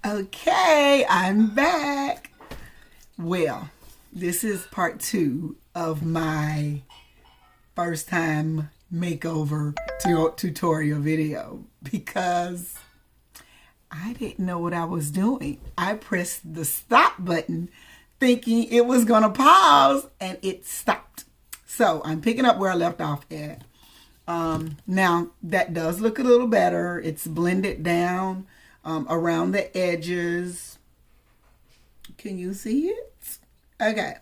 Okay, I'm back. Well, this is part 2 of my first time makeover tutorial video because I didn't know what I was doing. I pressed the stop button thinking it was going to pause and it stopped. So I'm picking up where I left off at. Now that does look a little better. It's blended down around the edges. Can you see it? Okay.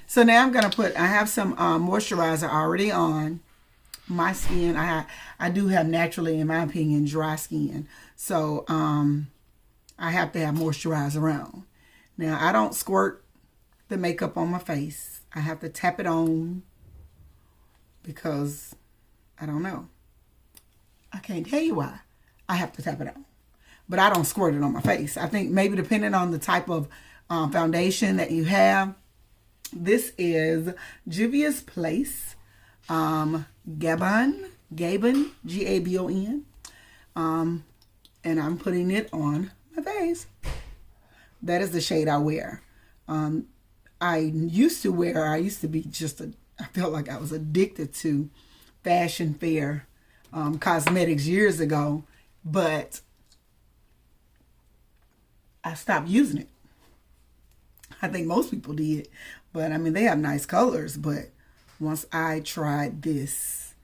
So now I'm going to I have some moisturizer already on my skin. I do have naturally, in my opinion, dry skin. So I have to have moisturizer around. Now I don't squirt the makeup on my face. I have to tap it on because I don't know. I can't tell you why. I have to tap it on. But I don't squirt it on my face. I think maybe depending on the type of foundation that you have. This is Juvia's Place Gabon, G-A-B-O-N. And I'm putting it on my face. That is the shade I wear. I used to be I felt like I was addicted to Fashion Fair cosmetics years ago, but I stopped using it. I think most people did, but I mean, they have nice colors, but once I tried this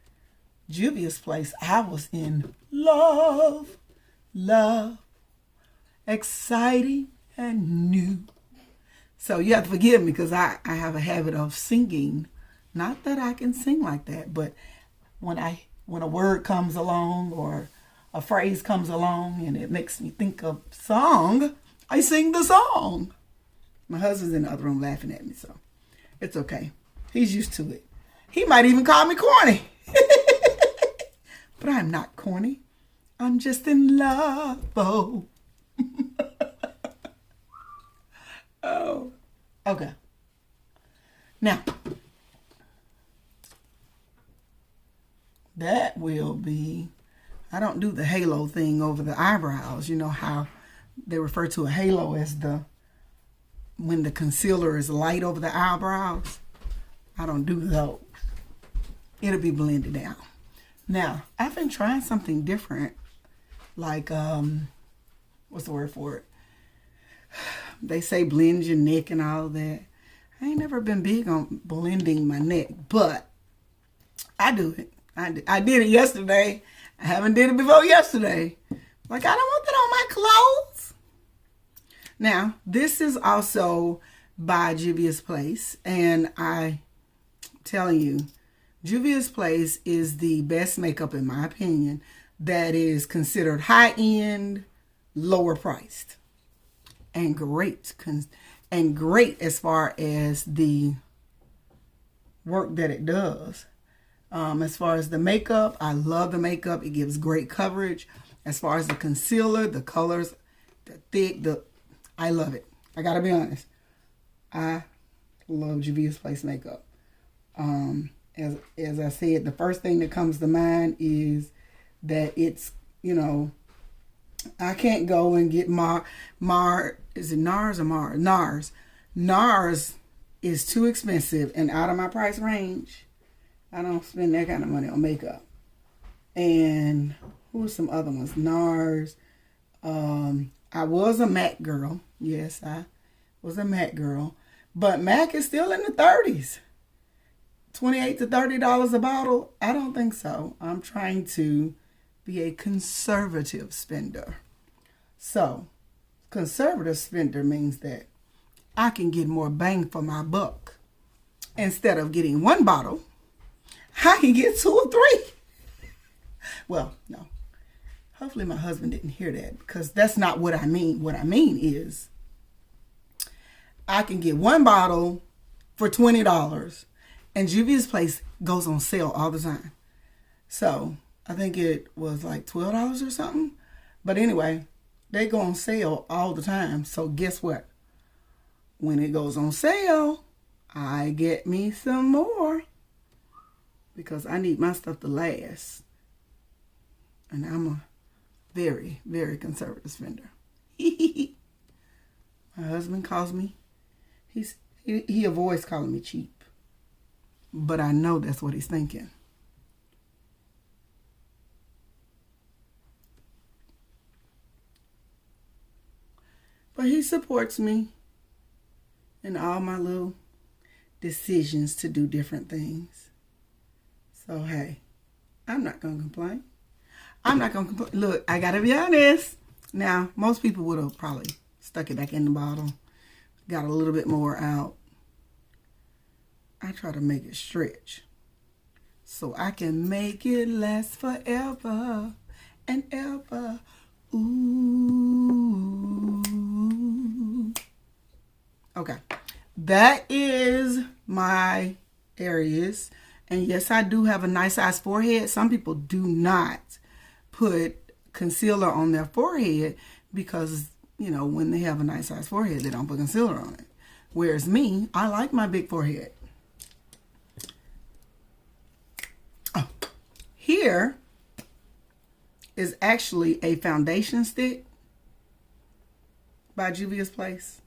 Juvia's Place, I was in love, exciting and new. So you have to forgive me because I have a habit of singing. Not that I can sing like that, but when a word comes along or a phrase comes along and it makes me think of song, I sing the song. My husband's in the other room laughing at me, so it's okay. He's used to it. He might even call me corny. But I'm not corny. I'm just in love. Oh. Oh. Okay. Now, that will be, I don't do the halo thing over the eyebrows. You know how they refer to a halo as when the concealer is light over the eyebrows. I don't do those. It'll be blended down. Now, I've been trying something different. Like, what's the word for it? They say blend your neck and all that. I ain't never been big on blending my neck, but I do it. I did it yesterday. I haven't did it before yesterday. Like, I don't want that on my clothes. Now, this is also by Juvia's Place, and I'm telling you, Juvia's Place is the best makeup, in my opinion, that is considered high-end, lower priced, and great as far as the work that it does. As far as the makeup, I love the makeup. It gives great coverage. As far as the concealer, the colors, the thick, I love it. I gotta be honest. I love Juvia's Place makeup. As I said, the first thing that comes to mind is that it's, I can't go and get is it NARS or Mars? NARS. NARS is too expensive and out of my price range. I don't spend that kind of money on makeup. And who are some other ones? NARS. I was a MAC girl. Yes, I was a MAC girl. But MAC is still in the 30s. $28 to $30 a bottle? I don't think so. I'm trying to be a conservative spender. So, conservative spender means that I can get more bang for my buck. Instead of getting one bottle, I can get 2 or 3. Well, no. Hopefully my husband didn't hear that because that's not what I mean. What I mean is I can get one bottle for $20 and Juvia's Place goes on sale all the time. So I think it was like $12 or something. But anyway, they go on sale all the time. So guess what? When it goes on sale, I get me some more because I need my stuff to last. And I'm a very, very conservative spender. My husband calls me, he avoids calling me cheap. But I know that's what he's thinking. But he supports me in all my little decisions to do different things. So, hey, I'm not going to complain. I'm not going to complain. Look, I got to be honest. Now, most people would have probably stuck it back in the bottle, got a little bit more out. I try to make it stretch so I can make it last forever and ever. Ooh. Okay. That is my areas. And yes, I do have a nice size forehead. Some people do not put concealer on their forehead because, you know, when they have a nice size forehead, they don't put concealer on it. Whereas me, I like my big forehead. Oh, here is actually a foundation stick by Juvia's Place.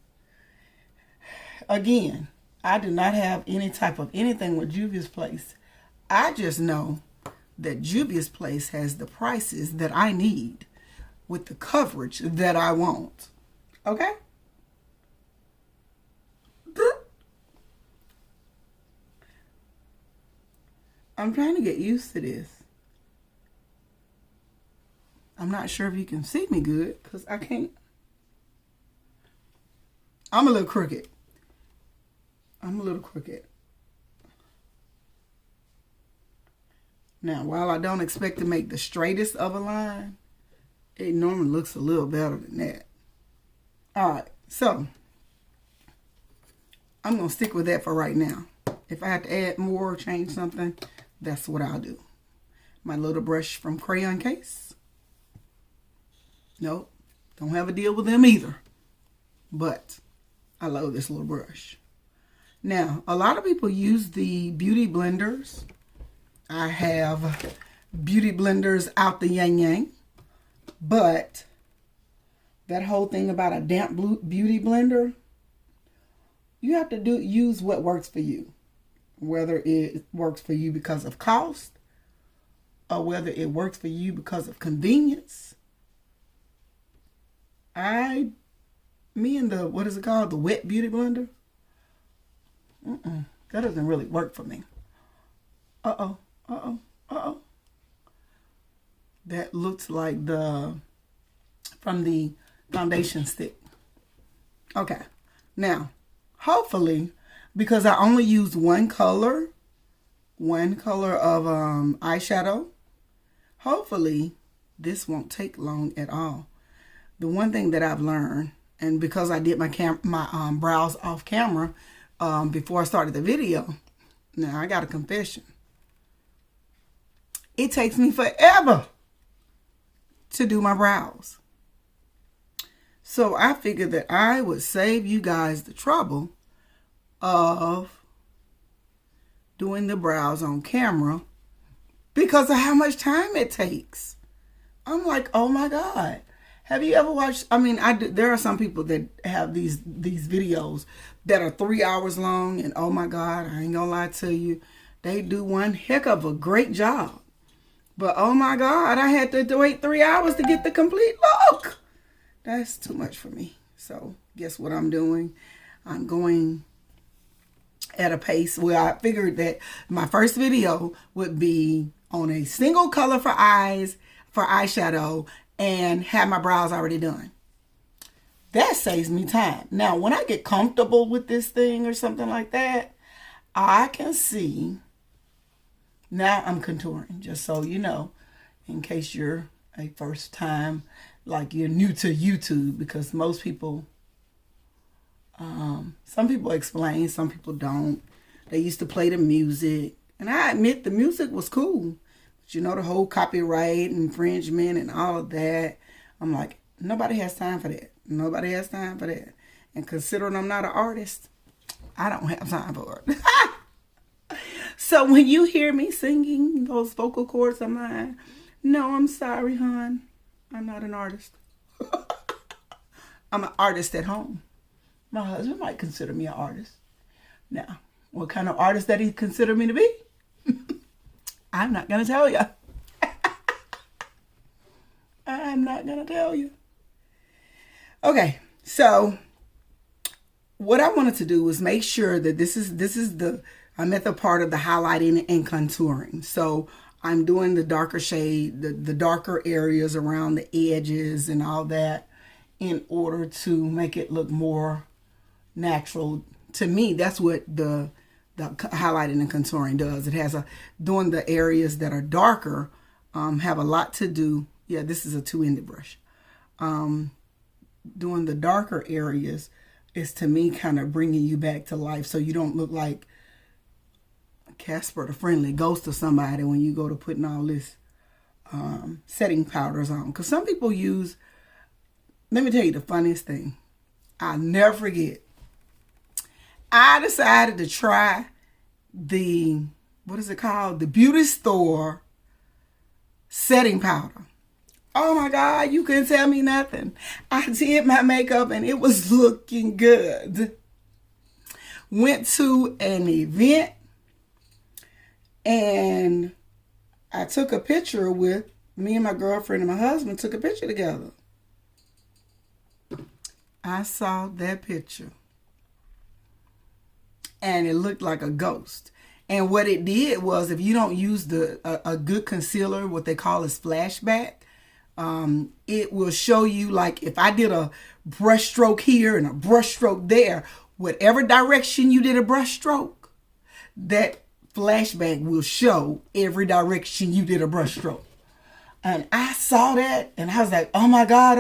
Again, I do not have any type of anything with Juvia's Place. I just know that Juvia's Place has the prices that I need with the coverage that I want. Okay? I'm trying to get used to this. I'm not sure if you can see me good because I can't. I'm a little crooked. Now, while I don't expect to make the straightest of a line, it normally looks a little better than that. All right, so I'm going to stick with that for right now. If I have to add more or change something, that's what I'll do. My little brush from Crayon Case. Nope, don't have a deal with them either. But I love this little brush. Now, a lot of people use the beauty blenders. I have beauty blenders out the yang yang. But that whole thing about a damp beauty blender, you have to use what works for you. Whether it works for you because of cost or whether it works for you because of convenience. Me and the, what is it called? The wet beauty blender. That doesn't really work for me. Uh-oh. That looks like from the foundation stick. Okay. Now, hopefully, because I only use one color of eyeshadow, hopefully this won't take long at all. The one thing that I've learned, and because I did my brows off camera before I started the video, now I got a confession. It takes me forever to do my brows. So I figured that I would save you guys the trouble of doing the brows on camera because of how much time it takes. I'm like, oh my God. Have you ever watched, there are some people that have these videos that are 3 hours long, and oh my God, I ain't gonna lie to you, they do one heck of a great job. But oh my God, I had to wait 3 hours to get the complete look. That's too much for me. So guess what I'm doing? I'm going at a pace where I figured that my first video would be on a single color for eyes, for eyeshadow, and have my brows already done. That saves me time. Now, when I get comfortable with this thing or something like that, I can see. Now I'm contouring, just so you know, in case you're a first time, like you're new to YouTube, because most people, some people explain, some people don't. They used to play the music, and I admit the music was cool. But you know, the whole copyright infringement and all of that, I'm like, nobody has time for that. Nobody has time for that. And considering I'm not an artist, I don't have time for it. So when you hear me singing those vocal cords of mine, no, I'm sorry, hon. I'm not an artist. I'm an artist at home. My husband might consider me an artist. Now, what kind of artist that he considered me to be? I'm not going to tell you. I'm not going to tell you. Okay, so what I wanted to do was make sure that I'm at the part of the highlighting and contouring. So I'm doing the darker shade, the darker areas around the edges and all that in order to make it look more natural. To me, that's what the highlighting and contouring does. It has doing the areas that are darker have a lot to do. Yeah, this is a 2-ended brush. Doing the darker areas is, to me, kind of bringing you back to life, so you don't look like Casper the Friendly Ghost or somebody when you go to putting all this setting powders on. Because some people use, let me tell you the funniest thing. I'll never forget. I decided to try the, what is it called? The Beauty Store setting powder. Oh my God, you couldn't tell me nothing. I did my makeup and it was looking good. Went to an event and I took a picture with me and my girlfriend and my husband took a picture together. I saw that picture and it looked like a ghost. And what it did was, if you don't use a good concealer, what they call a splashback, it will show you, like if I did a brush stroke here and a brush stroke there, whatever direction you did a brush stroke, that flashback will show every direction you did a brush stroke. And I saw that and I was like, oh my God,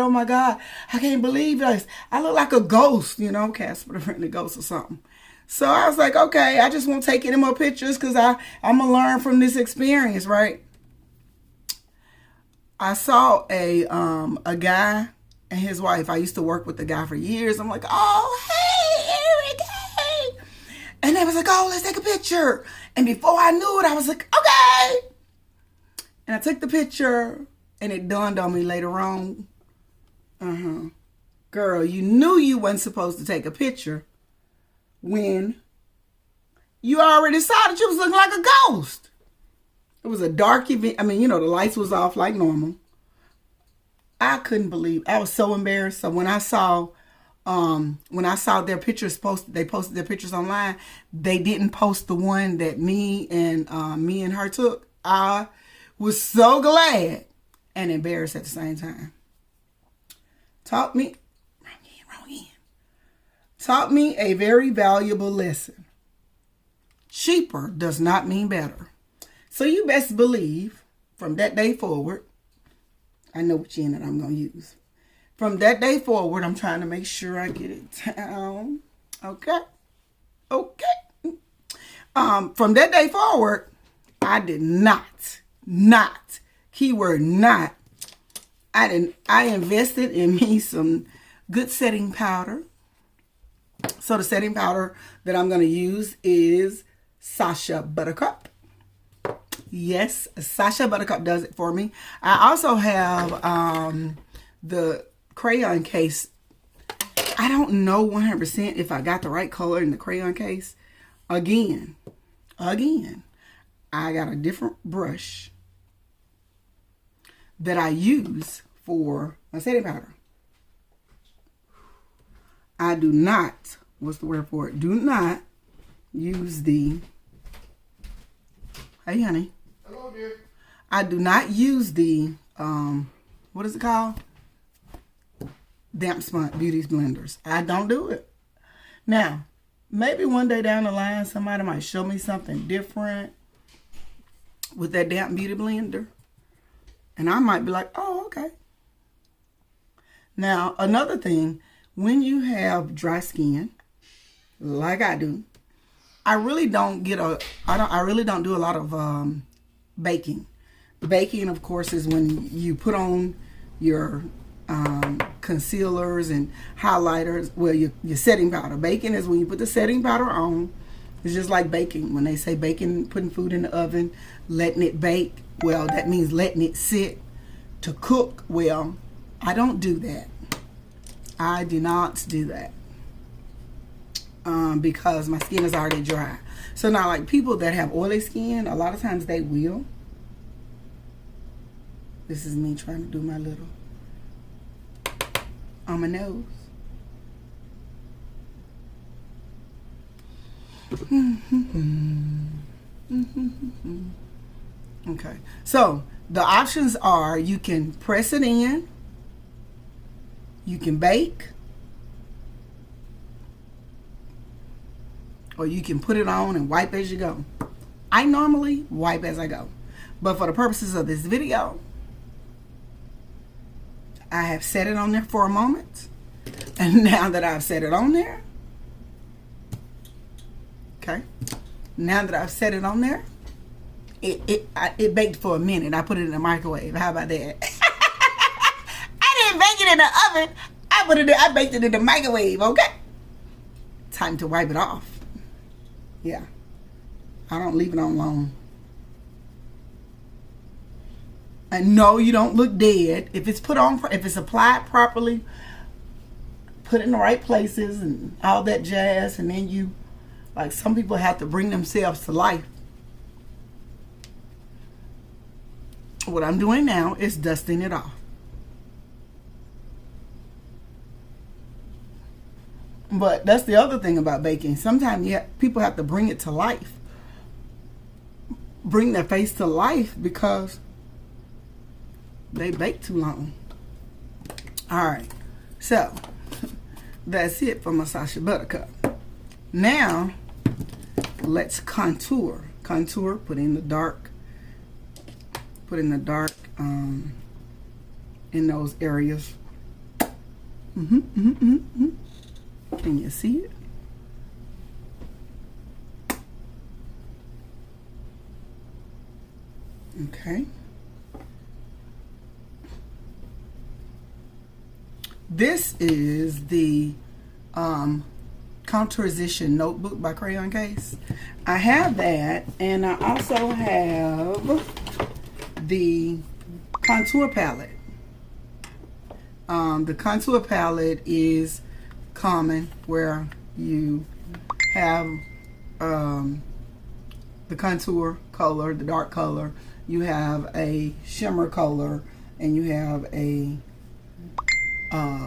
I can't believe this. I look like a ghost, you know, Casper the Friendly Ghost or something. So I was like, okay, I just won't take any more pictures because I'm going to learn from this experience, right? I saw a guy and his wife. I used to work with the guy for years. I'm like, oh, hey, Eric, hey. And they was like, oh, let's take a picture. And before I knew it, I was like, okay. And I took the picture and it dawned on me later on. Girl, you knew you wasn't supposed to take a picture when you already saw that you was looking like a ghost. It was a dark event. I mean, you know, the lights was off like normal. I couldn't believe. I was so embarrassed. So when I saw their pictures posted, they posted their pictures online. They didn't post the one that me and her took. I was so glad and embarrassed at the same time. Taught me a very valuable lesson. Cheaper does not mean better. So you best believe from that day forward, I know which end that I'm going to use. From that day forward, I'm trying to make sure I get it down. Okay. From that day forward, I did not, keyword not, I invested in me some good setting powder. So the setting powder that I'm going to use is Sacha Buttercup. Yes, Sacha Buttercup does it for me. I also have the crayon case. I don't know 100% if I got the right color in the crayon case. Again, I got a different brush that I use for my setting powder. I do not, what's the word for it? Do not use the, hey honey. Hello dear. I do not use the, what is it called? Damp Sponge Beauty Blenders. I don't do it. Now, maybe one day down the line, somebody might show me something different with that damp beauty blender. And I might be like, oh, okay. Now, another thing, when you have dry skin, like I do, I really don't do a lot of baking. Baking, of course, is when you put on your concealers and highlighters, well, your setting powder. Baking is when you put the setting powder on. It's just like baking. When they say baking, putting food in the oven, letting it bake, well, that means letting it sit to cook. Well, I don't do that. I do not do that because my skin is already dry. So now, like people that have oily skin, a lot of times they will. This is me trying to do my little on my nose. Okay, so the options are you can press it in, you can bake, or you can put it on and wipe as you go. I normally wipe as I go, but for the purposes of this video, I have set it on there for a moment, and now that I've set it on there, okay, now that I've set it on there, it baked for a minute. I put it in the microwave. How about that? I didn't bake it in the oven. I baked it in the microwave. Okay, time to wipe it off. Yeah, I don't leave it on long. And no, you don't look dead. If it's put on, if it's applied properly, put it in the right places and all that jazz, and then you, like some people have to bring themselves to life. What I'm doing now is dusting it off. But that's the other thing about baking. Sometimes people have to bring it to life. Bring their face to life because they bake too long. Alright, so that's it for my Sacha Buttercup. Now, let's contour. Contour, put in the dark. Put in the dark in those areas. Can you see it? Okay. This is the Contourization Notebook by Crayon Case. I have that, and I also have the contour palette. The contour palette is common, where you have the contour color, the dark color, you have a shimmer color, and you have a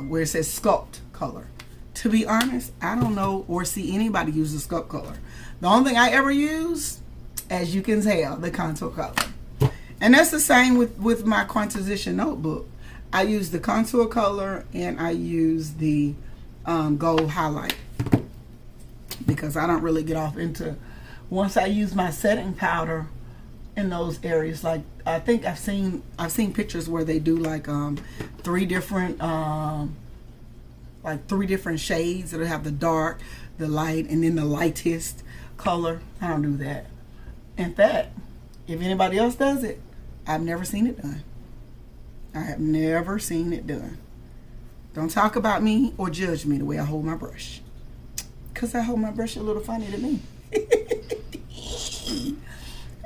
where it says sculpt color. To be honest, I don't know or see anybody use the sculpt color. The only thing I ever use, as you can tell, the contour color. And that's the same with my Contourization Notebook. I use the contour color and I use the gold highlight, because I don't really get off into, once I use my setting powder in those areas, like I think I've seen pictures where they do like three different shades that'll have the dark, the light, and then the lightest color. I don't do that. In fact, if anybody else does it, I've never seen it done. I have never seen it done. Don't talk about me or judge me the way I hold my brush, because I hold my brush a little funny to me.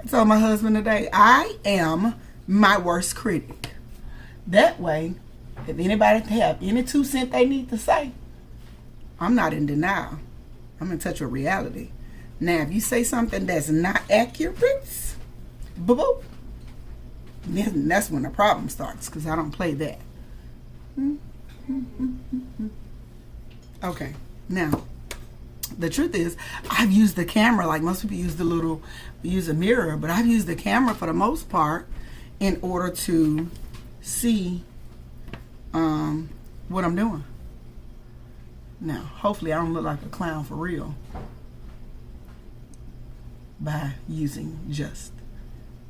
I told my husband today, I am my worst critic. That way, if anybody have any 2 cents they need to say, I'm not in denial. I'm in touch with reality. Now, if you say something that's not accurate, boo-boo, then that's when the problem starts, because I don't play that. Okay, now, the truth is, I've used the camera, like most people use a mirror, but I've used the camera for the most part in order to see what I'm doing. Now, hopefully I don't look like a clown for real by using just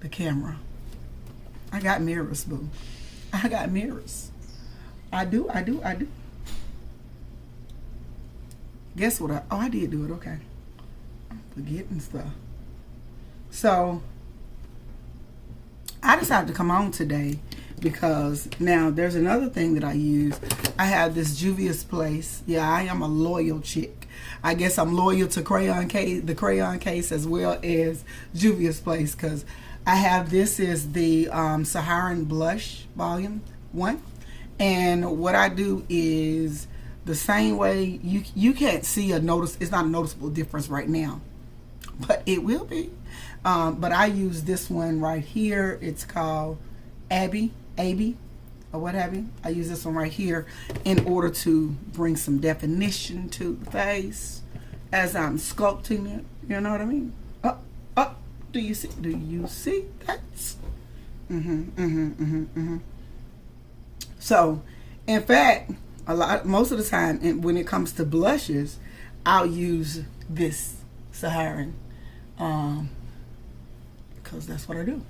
the camera. I got mirrors, boo. I got mirrors. I do. Guess what? I did do it. Okay. I'm forgetting stuff. So, I decided to come on today because now there's another thing that I use. I have this Juvia's Place. Yeah, I am a loyal chick. I guess I'm loyal to the Crayon Case as well as Juvia's Place, because I have, this is the Saharan Blush Volume 1. And what I do is the same way you can't see it's not a noticeable difference right now, but it will be. But I use this one right here. It's called Abby, or what have you. I use this one right here in order to bring some definition to the face as I'm sculpting it. You know what I mean? Do you see? Do you see that? So, in fact, most of the time, when it comes to blushes, I'll use this Saharan, because that's what I do.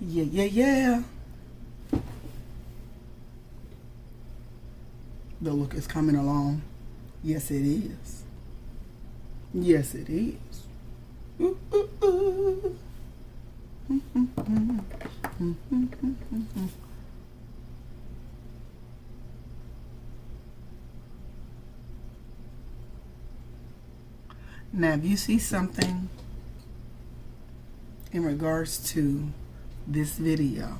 Yeah. The look is coming along. Yes, it is. Yes, it is. Now, if you see something in regards to this video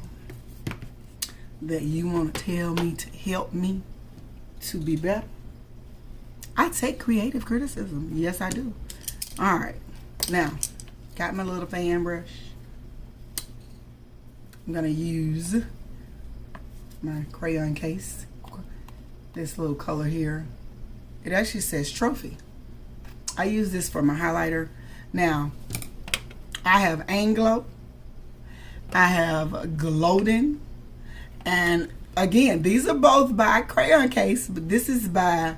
that you want to tell me to help me to be better, I take creative criticism. Yes, I do. All right. Now, got my little fan brush. I'm going to use my crayon case. This little color here. It actually says Trophy. I use this for my highlighter. Now, I have Anglo. I have Glowden. And again, these are both by Crayon Case, but this is by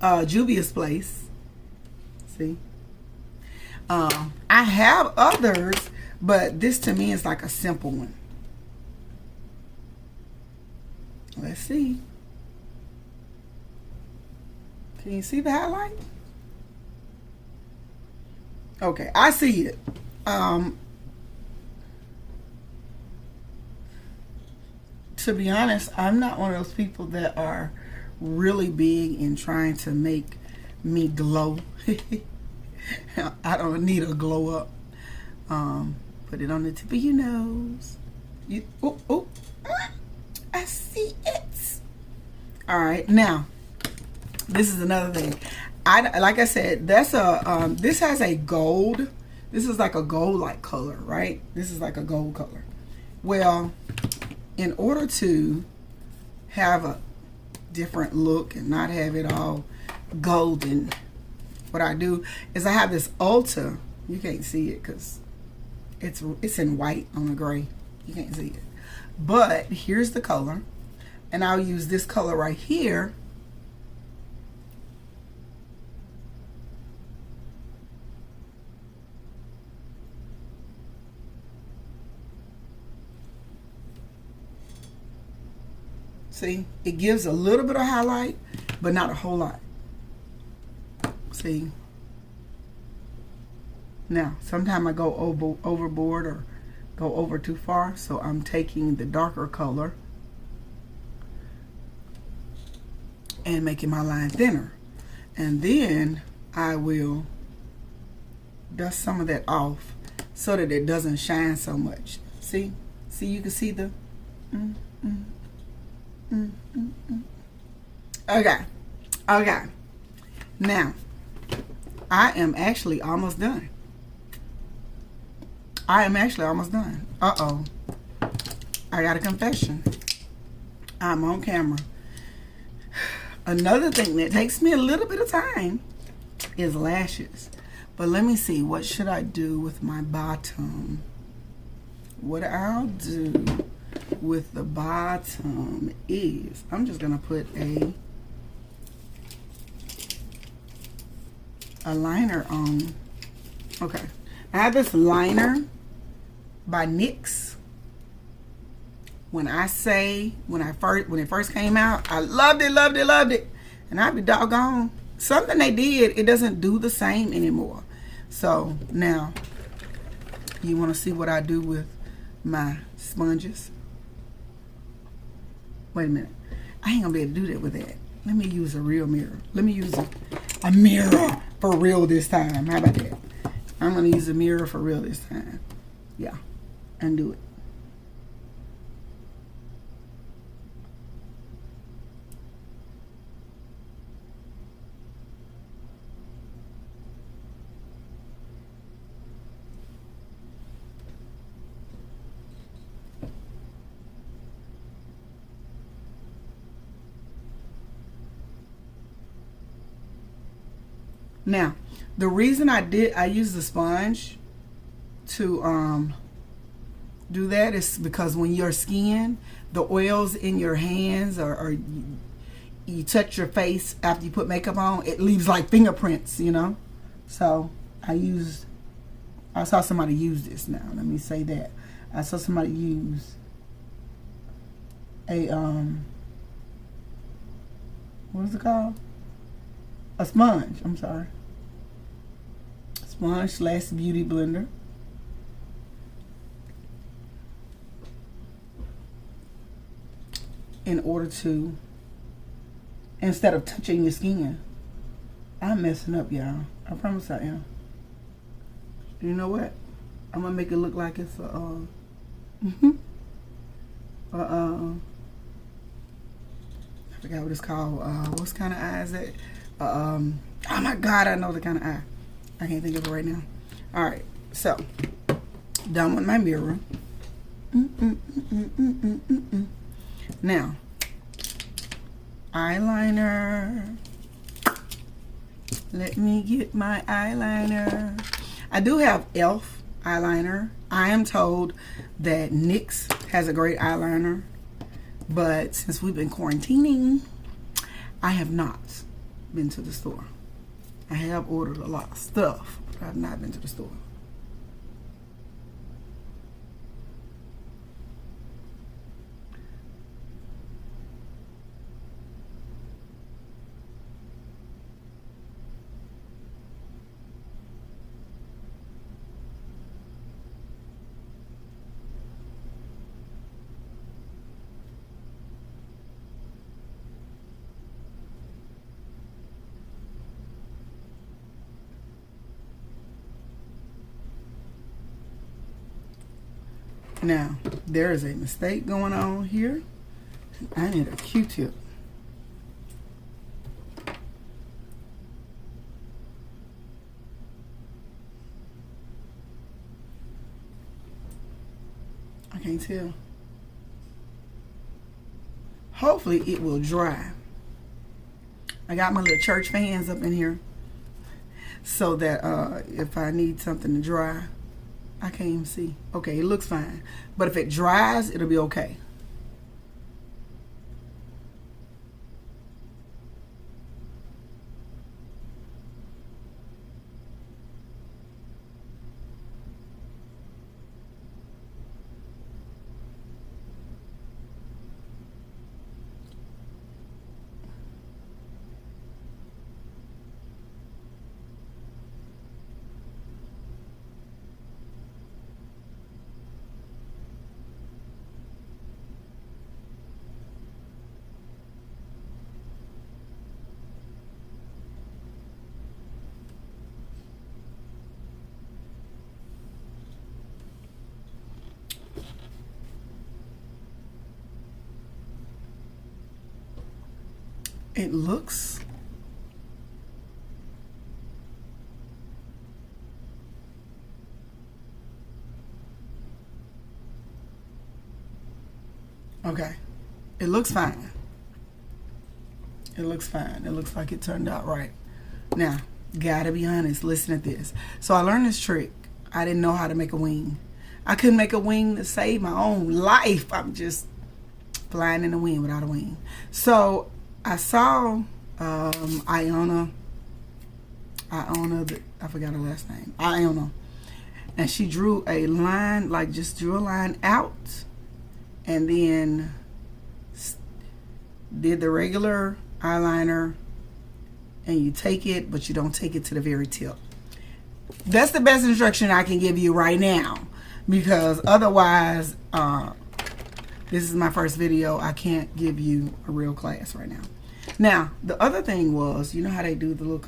Juvia's Place. See? I have others, but this to me is like a simple one. Let's see. Can you see the highlight? Okay, I see it. To be honest, I'm not one of those people that are really big in trying to make me glow. I don't need a glow up. Put it on the tip of your nose. I see it. All right, now this is another thing. Like I said, that's a this has a gold. This is like a gold-like color, right? This is like a gold color. Well, in order to have a different look and not have it all golden, what I do is I have this Ulta. You can't see it because it's in white on the gray. You can't see it. But here's the color. And I'll use this color right here. See, it gives a little bit of highlight, but not a whole lot. See? Now, sometimes I go overboard or go over too far, so I'm taking the darker color and making my line thinner. And then I will dust some of that off so that it doesn't shine so much. See? See, you can see the... Okay. Now, I am actually almost done. Uh-oh. I got a confession. I'm on camera. Another thing that takes me a little bit of time is lashes. But let me see. What should I do with my bottom? What I'll do with the bottom is I'm just gonna put a liner on. Okay, I have this liner by NYX. When it first came out, I loved it, and I'd be doggone, something they did, it doesn't do the same anymore. So now you want to see what I do with my sponges. Wait a minute. I ain't gonna be able to do that with that. Let me use a real mirror. Let me use a mirror for real this time. How about that? I'm gonna use a mirror for real this time. Yeah, and do it. Now, the reason I use the sponge to do that is because when your skin, the oils in your hands, or you touch your face after you put makeup on, it leaves like fingerprints, you know. So I saw somebody use this. Now let me say that I saw somebody use a what is it called? A sponge. I'm sorry. Sponge / beauty blender. In order to, instead of touching your skin. I'm messing up, y'all. I promise I am. You know what? I'm gonna make it look like it's I forgot what it's called. What's kind of eye is that? Oh my God, I know the kind of eye. I can't think of it right now. All right, so done with my mirror. Now, eyeliner. Let me get my eyeliner. I do have e.l.f. eyeliner. I am told that NYX has a great eyeliner, but since we've been quarantining, I have not been to the store. I have ordered a lot of stuff, but I've not been to the store. Now, there is a mistake going on here. I need a Q-tip. I can't tell. Hopefully it will dry. I got my little church fans up in here so that if I need something to dry, I can't even see. Okay, it looks fine. But if it dries, it'll be okay. It looks okay. It looks fine. It looks fine. It looks like it turned out right. Now, gotta be honest, listen to this. So I learned this trick. I didn't know how to make a wing. I couldn't make a wing to save my own life. I'm just flying in the wind without a wing. So I saw Iona, I forgot her last name, Iona, and she drew a line, like just drew a line out, and then did the regular eyeliner, and you take it, but you don't take it to the very tip. That's the best instruction I can give you right now, because otherwise, this is my first video. I can't give you a real class right now. Now, the other thing was, you know how they do the little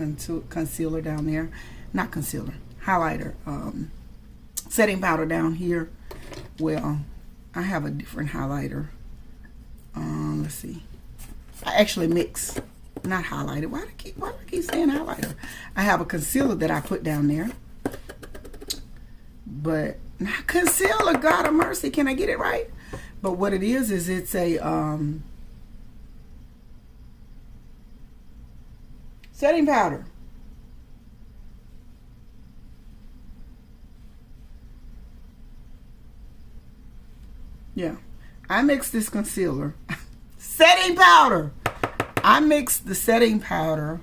concealer down there? Not concealer, highlighter, setting powder down here. Well, I have a different highlighter. Let's see. I actually mix, not highlighter. Why do I keep saying highlighter? I have a concealer that I put down there. But not concealer, God of mercy. Can I get it right? But what it is it's a setting powder. Yeah. I mixed this concealer. Setting powder. I mixed the setting powder,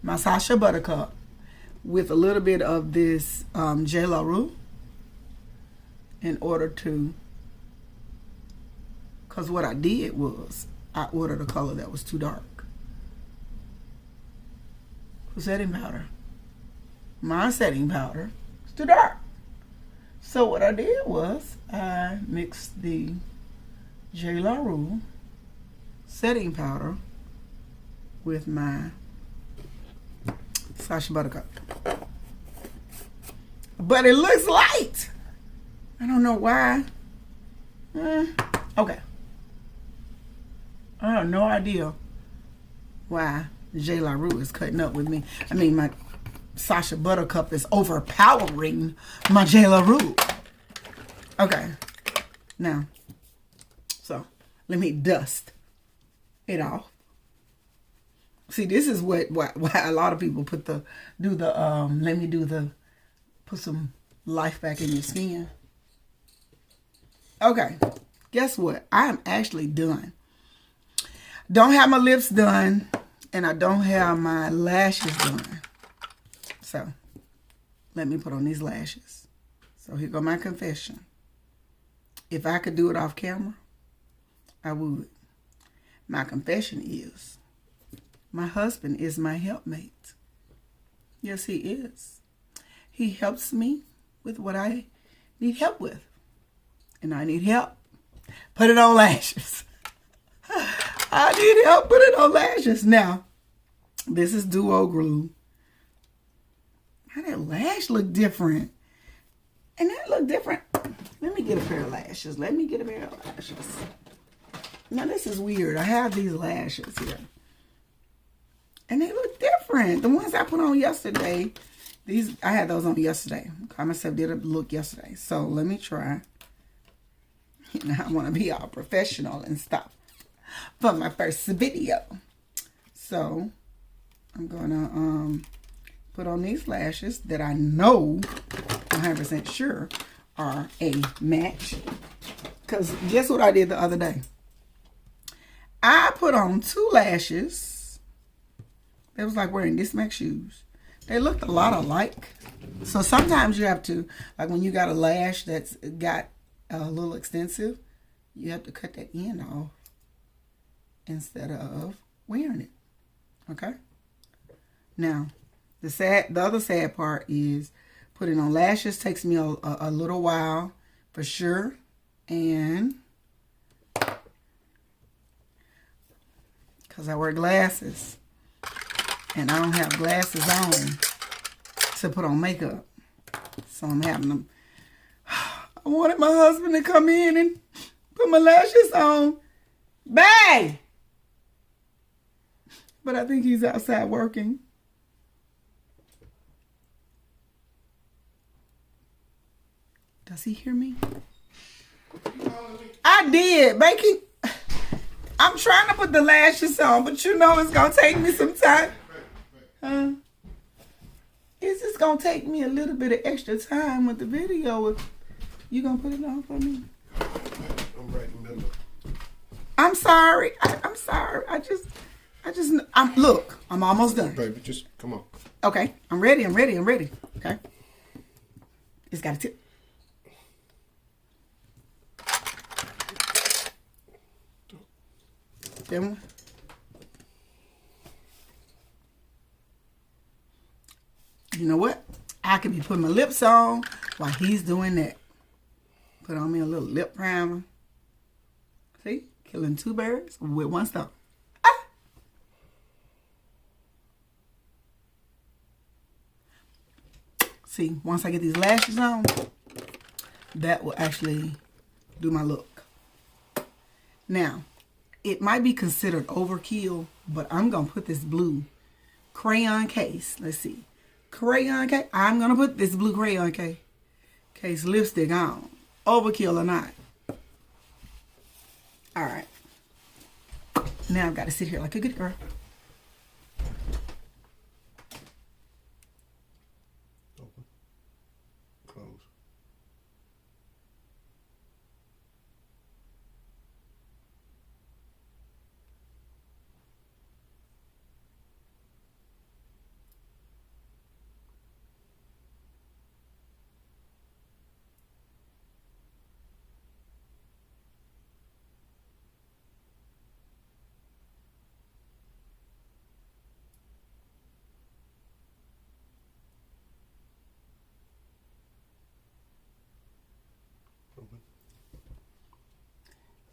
my Sacha Buttercup, with a little bit of this J. La Rue in order to, because what I did was I ordered a color that was too dark for setting powder. My setting powder is too dark. So what I did was I mixed the J. La Rue setting powder with my Sacha Buttercup. But it looks light. I don't know why. Okay. I have no idea why J. La Rue is cutting up with me. I mean, my Sacha Buttercup is overpowering my J. La Rue. Okay. Now, so let me dust it off. See, this is why a lot of people put put some life back in your skin. Okay, guess what? I am actually done. Don't have my lips done, and I don't have my lashes done. So, let me put on these lashes. So, here go my confession. If I could do it off camera, I would. My confession is, my husband is my helpmate. Yes, he is. He helps me with what I need help with. And I need help. Put it on lashes. I need help. Put it on lashes. Now, this is Duo Glue. How that lash look different? And that look different. Let me get a pair of lashes. Now, this is weird. I have these lashes here. And they look different. The ones I put on yesterday, I had those on yesterday. I myself did a look yesterday. So let me try. You know, I want to be all professional and stuff for my first video. So I'm going to put on these lashes that I know 100% sure are a match. Because guess what I did the other day? I put on 2 lashes. It was like wearing Dismax shoes. They looked a lot alike. So sometimes you have to, like when you got a lash that's got a little extensive, you have to cut that end off instead of wearing it. Okay? Now, the other sad part is putting on lashes takes me a little while for sure. And because I wear glasses. And I don't have glasses on to put on makeup. So I'm having them. I wanted my husband to come in and put my lashes on. Babe! But I think he's outside working. Does he hear me? I did. Baking. I'm trying to put the lashes on, but you know it's going to take me some time. It's just going to take me a little bit of extra time with the video. If you going to put it on for me? I'm right in the middle. I'm sorry. I'm sorry. Look, I'm almost done. Baby, just come on. Okay, I'm ready. Okay. It's got a tip. Then you know what? I could be putting my lips on while he's doing that. Put on me a little lip primer. See? Killing 2 birds with 1 stone. Ah! See, once I get these lashes on, that will actually do my look. Now, it might be considered overkill, but I'm going to put this blue crayon case. Let's see. Crayon case. I'm going to put this blue crayon case lipstick on. Overkill or not. All right. Now I've got to sit here like a good girl. Open. Close.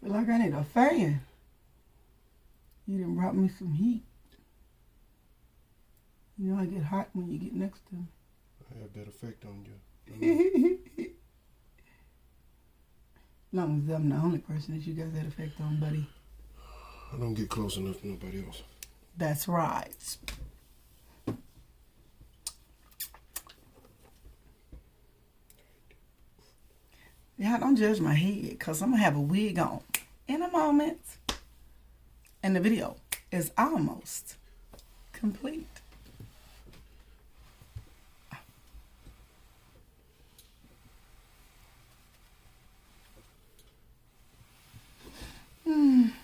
Feel like I need a fan. You done brought me some heat. You know I get hot when you get next to me. I have that effect on you. As long as I'm the only person that you got that effect on, buddy. I don't get close enough to nobody else. That's right. Yeah, don't judge my head, because I'm going to have a wig on in a moment. And the video is almost complete.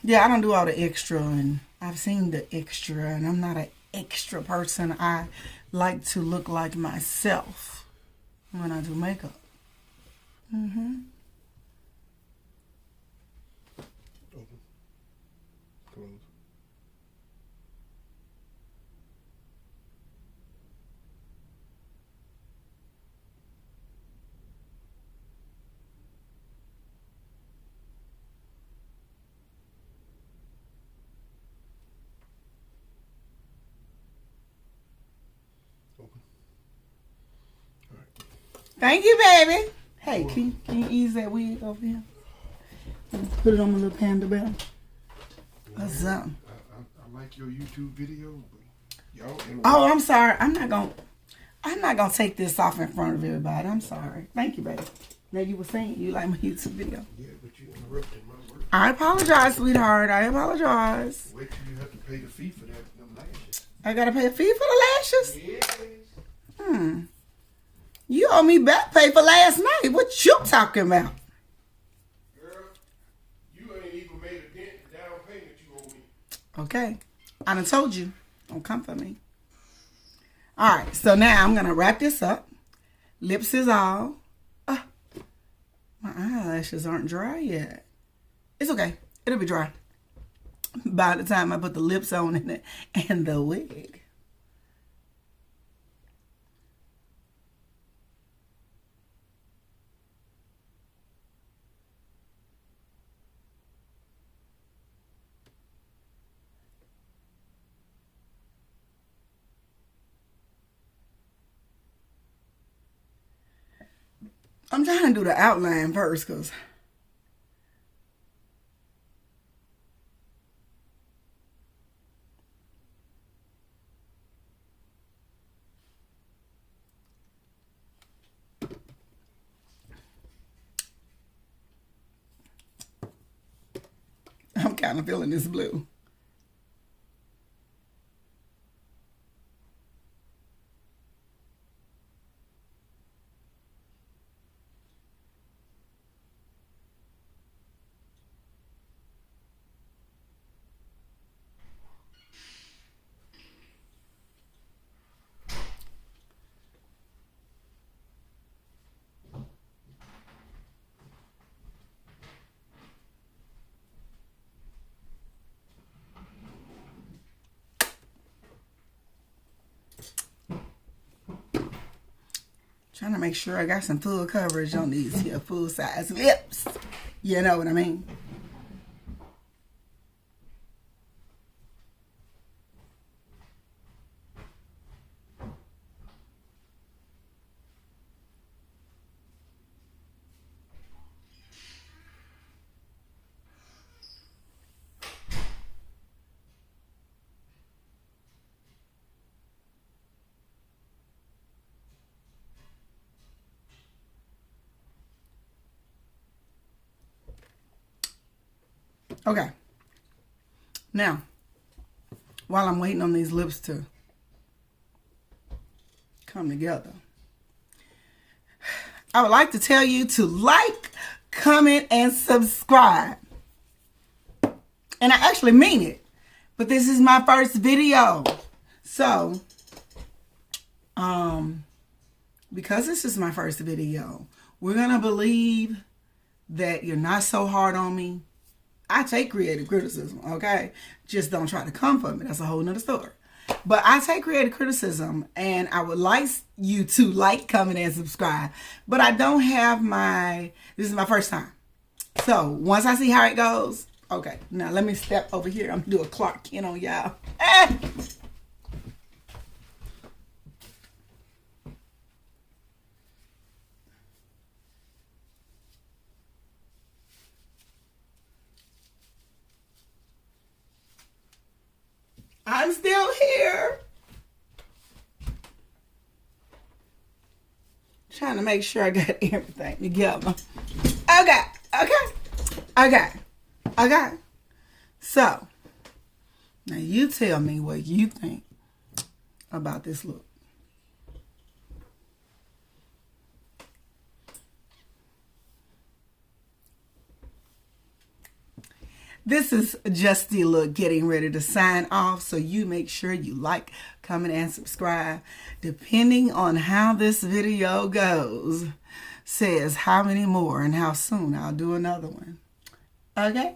Yeah, I don't do all the extra, and I've seen the extra, and I'm not an extra person. I like to look like myself when I do makeup. Open. Close. Open. All right. Thank you, baby. Hey, can you ease that wig over here? Put it on my little panda bear. Or something. I like your YouTube video, but y'all. Oh, I'm sorry. I'm not gonna take this off in front of everybody. I'm sorry. Thank you, baby. Now you were saying you like my YouTube video. Yeah, but you interrupted my work. I apologize, sweetheart. I apologize. Wait till you have to pay the fee for that. Them lashes. I gotta pay a fee for the lashes? Yes. You owe me back pay for last night. What you talking about? Girl, you ain't even made a dent in the down payment you owe me. Okay. I done told you. Don't come for me. All right. So now I'm going to wrap this up. Lips is all. My eyelashes aren't dry yet. It's okay. It'll be dry by the time I put the lips on and the wig. I'm trying to do the outline first because I'm kind of feeling this blue. Trying to make sure I got some full coverage on these here full size lips. You know what I mean? Okay. Now, while I'm waiting on these lips to come together, I would like to tell you to like, comment, and subscribe. And I actually mean it. But this is my first video. So, because this is my first video, we're going to believe that you're not so hard on me. I take creative criticism, okay? Just don't try to come for me. That's a whole nother story. But I take creative criticism, and I would like you to like, comment, and subscribe. But I don't have this is my first time. So once I see how it goes, okay, now let me step over here. I'm gonna do a Clark Kent on y'all. I'm still here. Trying to make sure I got everything together. Okay. So, now you tell me what you think about this look. This is Justy Look getting ready to sign off, so you make sure you like, comment, and subscribe. Depending on how this video goes, says how many more and how soon I'll do another one. Okay?